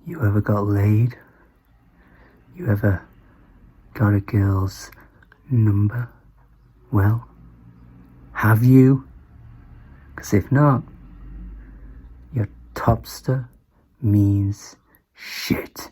You ever got laid? You ever got a girl's number? Well, have you? 'Cause if not, your topster means shit.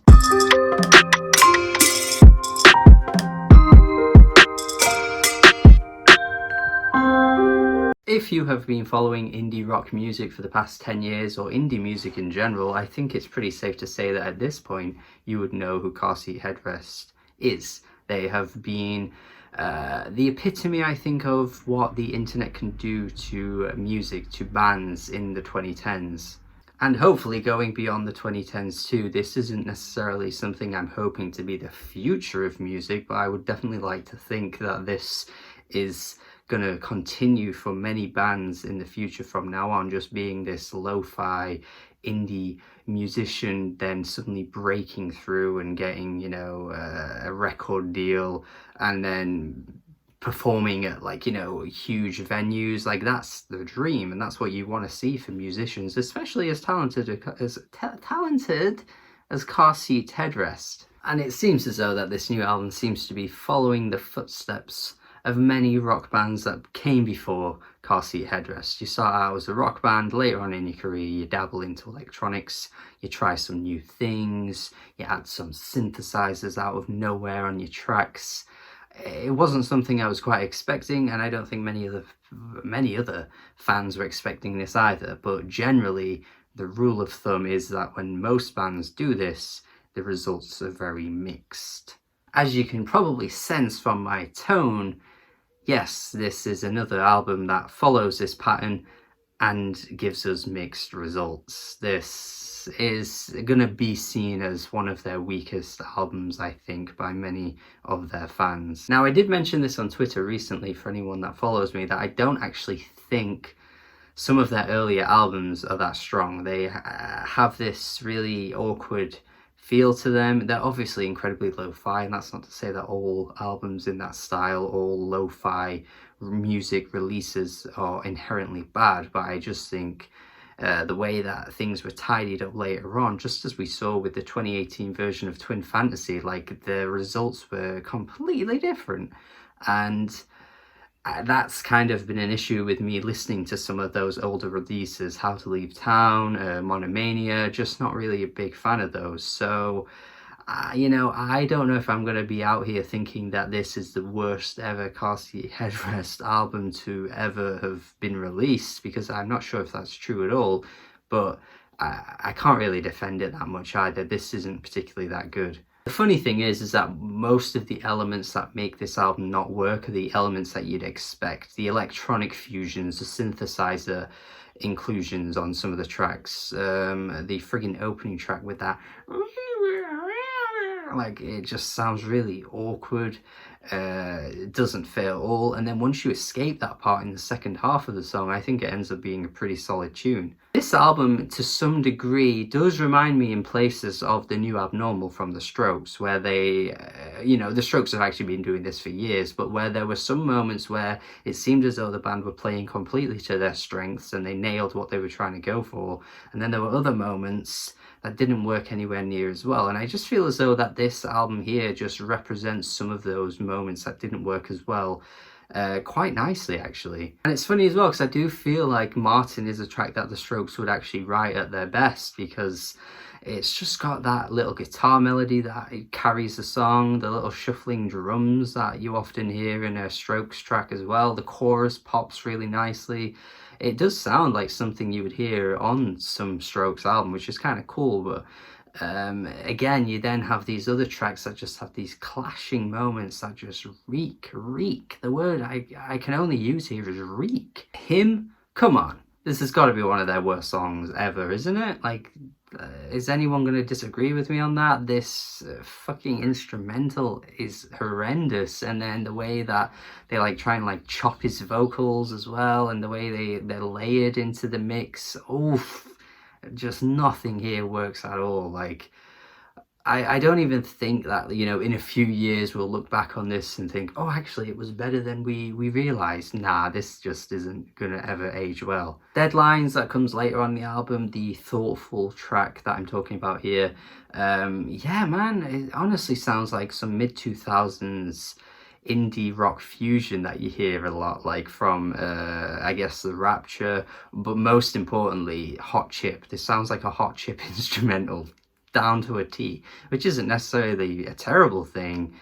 If you have been following indie rock music for the past 10 years, or indie music in general, I think it's pretty safe to say that at this point you would know who Car Seat Headrest is. They have been the epitome, I think, of what the internet can do to music, to bands in the 2010s. And hopefully going beyond the 2010s too. This isn't necessarily something I'm hoping to be the future of music, but I would definitely like to think that this is going to continue for many bands in the future from now on, just being this lo-fi indie musician then suddenly breaking through and getting, you know, a record deal and then performing at, like, you know, huge venues. Like, that's the dream, and that's what you want to see for musicians, especially as talented as Car Seat Headrest. And it seems as though that this new album seems to be following the footsteps of many rock bands that came before Car Seat Headrest. You start out as a rock band, later on in your career you dabble into electronics, you try some new things, you add some synthesizers out of nowhere on your tracks. It wasn't something I was quite expecting, and I don't think many other fans were expecting this either, but generally the rule of thumb is that when most bands do this, the results are very mixed. As you can probably sense from my tone, yes, this is another album that follows this pattern and gives us mixed results. This is going to be seen as one of their weakest albums, I think, by many of their fans. Now, I did mention this on Twitter recently for anyone that follows me, that I don't actually think some of their earlier albums are that strong. They have this really awkward feel to them. They're obviously incredibly lo-fi, and that's not to say that all albums in that style, all lo-fi music releases are inherently bad, but I just think the way that things were tidied up later on, just as we saw with the 2018 version of Twin Fantasy, like, the results were completely different. And that's kind of been an issue with me listening to some of those older releases. How to Leave Town, Monomania, just not really a big fan of those. So, you know, I don't know if I'm going to be out here thinking that this is the worst ever Car Seat Headrest album to ever have been released, because I'm not sure if that's true at all, but I can't really defend it that much either. This isn't particularly that good. The funny thing is that most of the elements that make this album not work are the elements that you'd expect. The electronic fusions, the synthesizer inclusions on some of the tracks, the friggin' opening track with that, like, it just sounds really awkward. It doesn't fit at all, and then once you escape that part in the second half of the song, I think it ends up being a pretty solid tune. This album, to some degree, does remind me in places of The New Abnormal from The Strokes, where they, you know, The Strokes have actually been doing this for years, but where there were some moments where it seemed as though the band were playing completely to their strengths and they nailed what they were trying to go for, and then there were other moments that didn't work anywhere near as well. And I just feel as though that this album here just represents some of those moments that didn't work as well, quite nicely, actually. And it's funny as well, because I do feel like Martin is a track that the Strokes would actually write at their best, because it's just got that little guitar melody that it carries the song, the little shuffling drums that you often hear in a Strokes track as well. The chorus pops really nicely. It does sound like something you would hear on some Strokes album, which is kind of cool, but again, you then have these other tracks that just have these clashing moments that just reek. The word I can only use here is reek. Him? Come on. This has got to be one of their worst songs ever, isn't it? Like, is anyone going to disagree with me on that? This fucking instrumental is horrendous, and then the way that they like try and like chop his vocals as well, and the way they're layered into the mix, oof, just nothing here works at all. Like, I don't even think that, you know, in a few years we'll look back on this and think, oh, actually it was better than we realized. Nah, this just isn't gonna ever age well. Deadlines, that comes later on the album, the thoughtful track that I'm talking about here. Yeah, man, it honestly sounds like some mid-2000s indie rock fusion that you hear a lot, like from I guess the Rapture, but most importantly Hot Chip. This sounds like a Hot Chip instrumental down to a T, which isn't necessarily a terrible thing,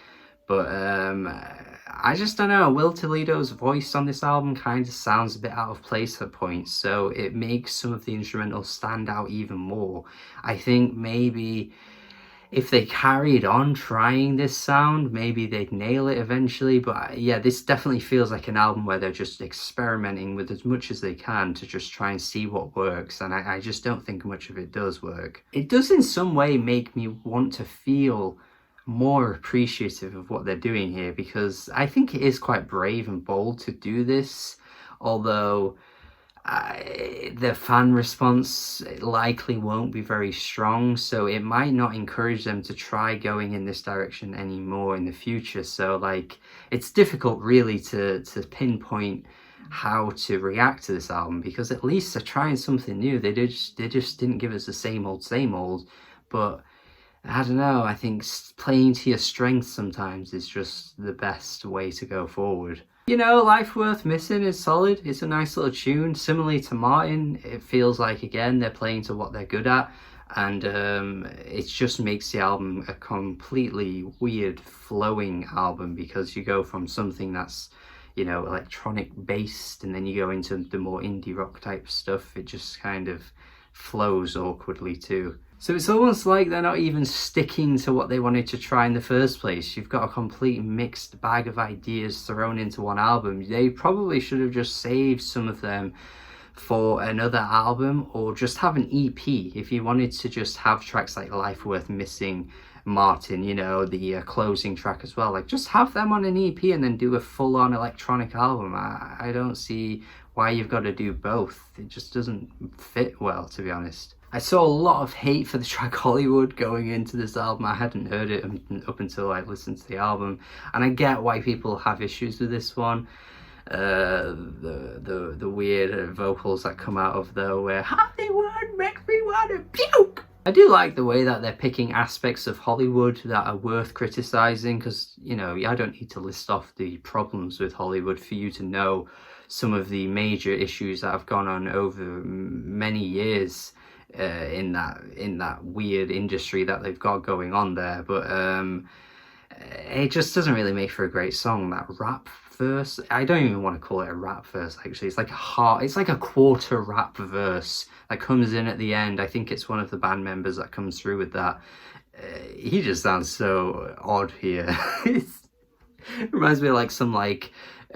but I just don't know. Will Toledo's voice on this album kind of sounds a bit out of place at points, so it makes some of the instrumentals stand out even more. I think maybe if they carried on trying this sound, maybe they'd nail it eventually. But yeah, this definitely feels like an album where they're just experimenting with as much as they can to just try and see what works. And I just don't think much of it does work. It does in some way make me want to feel more appreciative of what they're doing here, because I think it is quite brave and bold to do this, although the fan response likely won't be very strong, so it might not encourage them to try going in this direction anymore in the future. So like, it's difficult really to pinpoint how to react to this album, because at least they're trying something new. They just didn't give us the same old, but I don't know, I think playing to your strengths sometimes is just the best way to go forward. You know, Life Worth Missing is solid. It's a nice little tune. Similarly to Martin, it feels like, again, they're playing to what they're good at. And it just makes the album a completely weird, flowing album, because you go from something that's, you know, electronic based, and then you go into the more indie rock type stuff. It just kind of flows awkwardly too. So it's almost like they're not even sticking to what they wanted to try in the first place. You've got a complete mixed bag of ideas thrown into one album. They probably should have just saved some of them for another album, or just have an EP. If you wanted to just have tracks like Life Worth Missing, Martin, you know, the closing track as well, like just have them on an EP and then do a full-on electronic album. I don't see why you've got to do both. It just doesn't fit well, to be honest. I saw a lot of hate for the track Hollywood going into this album. I hadn't heard it up until I listened to the album, and I get why people have issues with this one. The weird vocals that come out of there, where Hollywood makes me wanna puke. I do like the way that they're picking aspects of Hollywood that are worth criticizing, because, you know, I don't need to list off the problems with Hollywood for you to know some of the major issues that have gone on over many years in that weird industry that they've got going on there. But it just doesn't really make for a great song. That rap verse, I don't even want to call it a rap verse, actually. It's like a quarter rap verse that comes in at the end. I think it's one of the band members that comes through with that. He just sounds so odd here. It reminds me of like some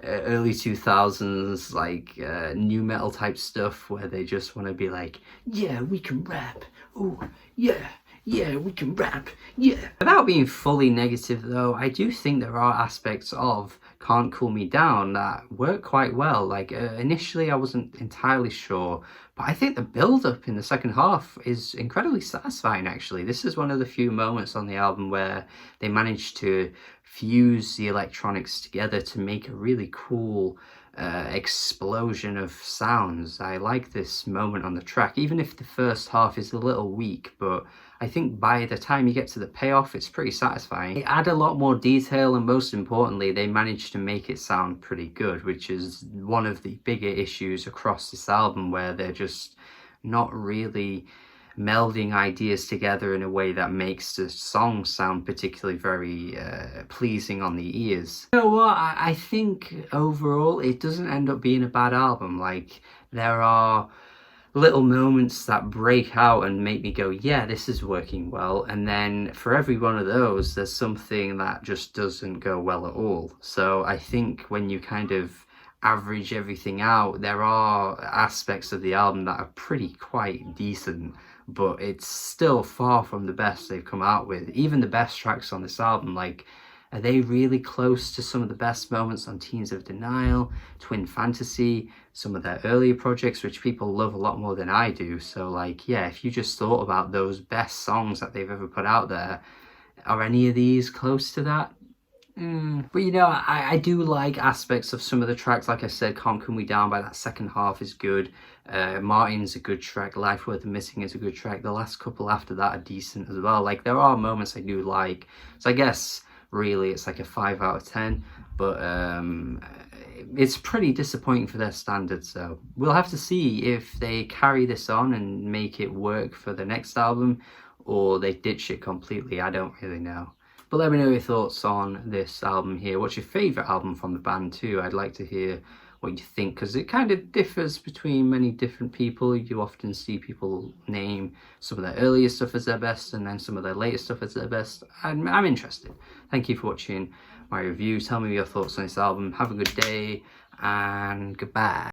early 2000s new metal type stuff, where they just want to be like, yeah, we can rap, oh yeah, we can rap, yeah. Without being fully negative though, I do think there are aspects of Can't Cool Me Down that work quite well. Like initially I wasn't entirely sure, but I think the build-up in the second half is incredibly satisfying, actually. This is one of the few moments on the album where they managed to fuse the electronics together to make a really cool explosion of sounds. I like this moment on the track, even if the first half is a little weak, but I think by the time you get to the payoff, it's pretty satisfying. They add a lot more detail, and most importantly, they managed to make it sound pretty good, which is one of the bigger issues across this album, where they're just not really melding ideas together in a way that makes the song sound particularly very pleasing on the ears. You know what, I think overall it doesn't end up being a bad album. Like, there are little moments that break out and make me go, yeah, this is working well, and then for every one of those there's something that just doesn't go well at all. So I think when you kind of average everything out, there are aspects of the album that are quite decent, but it's still far from the best they've come out with. Even the best tracks on this album, like Are they really close to some of the best moments on Teens of Denial, Twin Fantasy, some of their earlier projects, which people love a lot more than I do? So like, yeah, if you just thought about those best songs that they've ever put out there, are any of these close to that? But you know, I do like aspects of some of the tracks. Like I said, Can't Cool Me Down by that second half is good. Martin's a good track. Life Worth Missing is a good track. The last couple after that are decent as well. Like, there are moments I do like. So I guess really it's like a 5 out of 10. But it's pretty disappointing for their standards. So we'll have to see if they carry this on and make it work for the next album, or they ditch it completely. I don't really know. But let me know your thoughts on this album here. What's your favourite album from the band too? I'd like to hear what you think, because it kind of differs between many different people. You often see people name some of their earlier stuff as their best and then some of their later stuff as their best. I'm interested. Thank you for watching my review. Tell me your thoughts on this album. Have a good day and goodbye.